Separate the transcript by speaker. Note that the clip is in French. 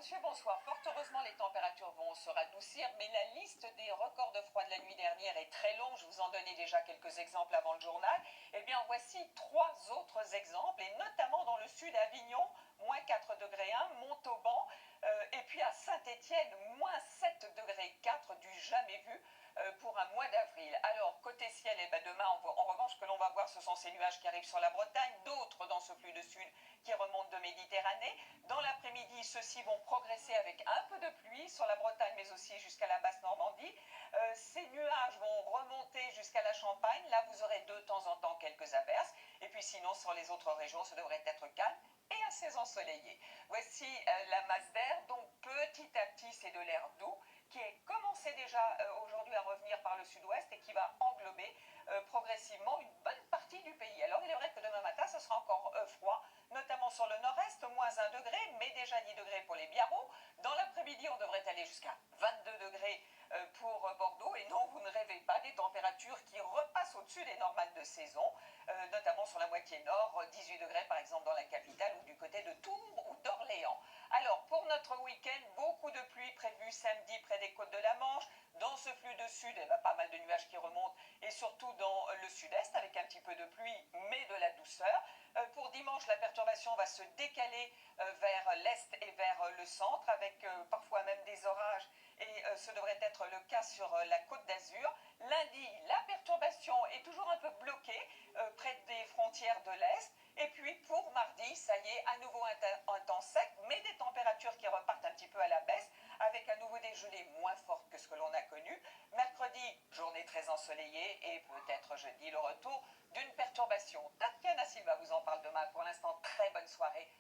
Speaker 1: monsieur, bonsoir. Fort heureusement, les températures vont se radoucir, mais la liste des records de froid de la nuit dernière est très longue. Je vous en donnais déjà quelques exemples avant le journal. Eh bien, voici trois autres exemples, et notamment dans le sud, Avignon, moins 4 degrés 1, Montauban, et puis à Saint-Étienne, moins 7 degrés 4, du jamais vu pour un mois d'avril. Alors, côté ciel, eh ben demain, en revanche, ce que l'on va voir, ce sont ces nuages qui arrivent sur la Bretagne, d'autres dans ce flux de sud qui remontent de Méditerranée. Dans l'après-midi, ceux-ci vont progresser avec un peu de pluie sur la Bretagne, mais aussi jusqu'à la basse Normandie. Ces nuages vont remonter jusqu'à la Champagne. Là, vous aurez de temps en temps quelques averses. Et puis sinon, sur les autres régions, ça devrait être calme et assez ensoleillé. Voici la masse d'air. Donc, petit à petit, c'est de l'air doux qui est commencé déjà aujourd'hui à revenir par le sud-ouest et qui va englober progressivement une bonne partie du pays. Alors, il est vrai que demain matin, ce sera encore froid, notamment sur le nord-est, moins 1 degré, mais déjà 10 degrés pour les Biarros. Dans l'après-midi, on devrait aller jusqu'à 22 degrés pour Bordeaux. Et non, vous ne rêvez pas, des températures qui repassent au-dessus des normales de saison, notamment sur la moitié nord, 18 degrés par exemple dans la capitale ou du côté de Tours ou d'Orléans. Alors, pour notre week-end, beaucoup de pluie prévue samedi près des côtes de la Manche. Dans ce flux de sud, eh ben, pas mal de nuages qui remontent, et surtout dans le sud-est, avec un petit peu de pluie, mais de la douceur. Pour dimanche, la perturbation va se décaler vers l'est et vers le centre, avec parfois même des orages, et ce devrait être le cas sur la côte d'Azur. Lundi, la perturbation est toujours un peu bloquée près des frontières de l'Est. Et puis pour mardi, ça y est, à nouveau un temps sec, mais des températures qui repartent un petit peu à la baisse, avec à nouveau des gelées moins fortes que ce que l'on a connu. Mercredi, journée très ensoleillée, et peut-être jeudi, le retour d'une perturbation. Tatiana Silva vous en parle demain. Pour l'instant, très bonne soirée.